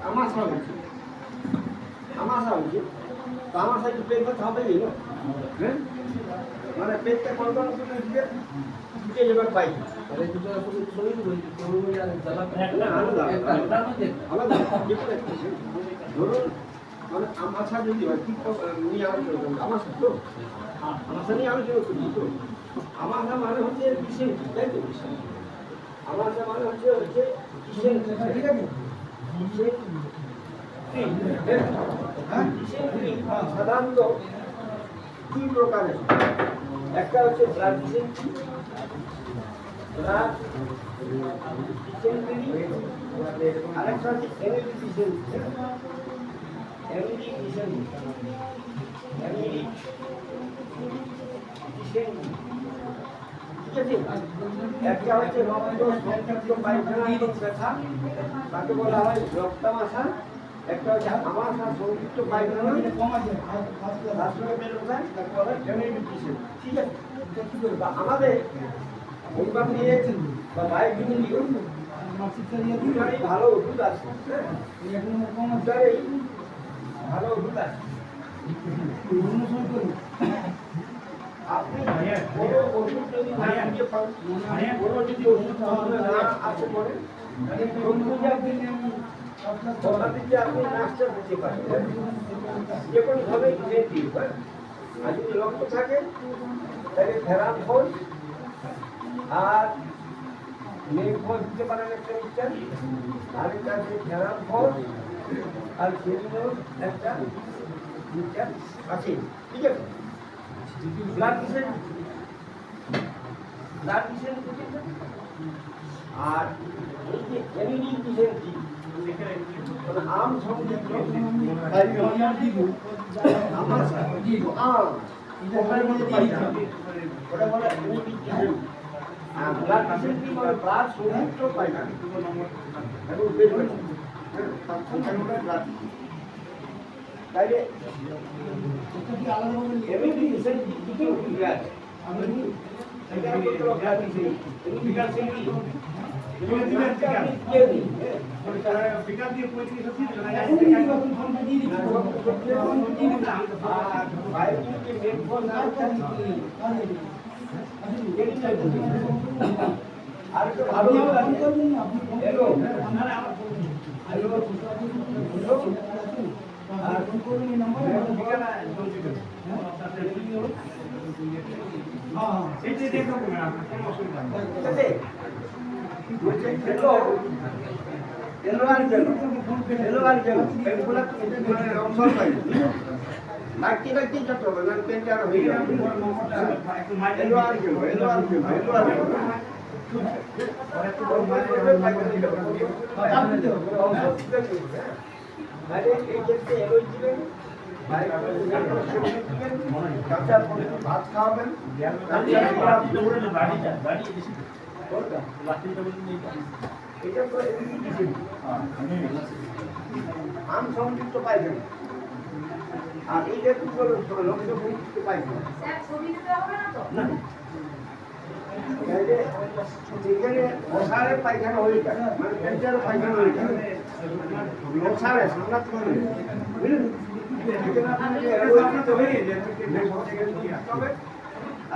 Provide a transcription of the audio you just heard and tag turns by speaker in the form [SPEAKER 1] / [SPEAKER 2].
[SPEAKER 1] আমাশা হচ্ছে তো আমাশা একটু পেটটা থাকবেই না হ্যাঁ মানে পেটটা কল্পনা করে দিকে ঢুকে যাবার পাই আলাদা ধরুন মানে আমাশা যদি হয় ঠিক নিয়ে আলোচনা করুন আমাশা তো আমাশা নিয়ে আলোচনা করি তো আমাশা মানে হচ্ছে বিশেষ তাই তো আমাশা মানে হচ্ছে বিশেষ ঠিক আছে সাধারণত দুই প্রকারের একটা হচ্ছে ব্লাড ডিসেন্ট্রি আরেকটা হচ্ছে এমইডি ডিসেন্ট্রি ঠিক আছে একটা হচ্ছে রক্ত সংযুক্ত পায়খানা ব্যথা তাকে বলা হয় রক্তামাশা একটা হচ্ছে আমাশা সংযুক্ত পায়খানা তার সঙ্গে বের হয় তাকে বলা হয় জেনেটিক। ঠিক আছে আমাদের পরিবার নিয়ে বা বাইক নিয়ে ভালো ওষুধ আছে ভালো ওষুধ আছে আপনি কোনো ওষুধ যদি কোনো যদি ওষুধ না আছে পরে আপনি নাচটা দিতে পারেন যে কোনোভাবে আর যদি রক্ত থাকে তাহলে ফেরান ফল আর নেই ফল দিতে পারেন একটা মিক্সচার আর এটা আছে ফেরান ফল আর সেগুলো একটা মিক্সচার আছে ঠিক আছে ব্লাড ডিসেন্ট্রি আর এই যে এমইডি ডিসেন্ট্রি মানে আম সংযুক্ত ওটা বলে এমইডি ডিসেন্ট্রি আর ব্লাড ডিসেন্ট্রি মানে ব্লাড সংযুক্ত পায়খানা এবং বের হয়েছে তাইলে এমইডি ডিসেন্ট্রি দুটো ব্লাড এটা কত ব্লাড ডিসেন্ট্রি ডিসেন্ট্রি বিকাশ দিয়ে 35 আর একটু ভালো ভাত খাওয়াবেন আম সংযুক্ত পায়খানা আর এইটা কি লক্ষ্য সংযুক্ত পায়খানা যেখানে মশারের পায়খানা হয়ে যায় মানে পেটের পায়খানা হয়ে যায় মশারে সামলাতে পারবে বুঝলেন আর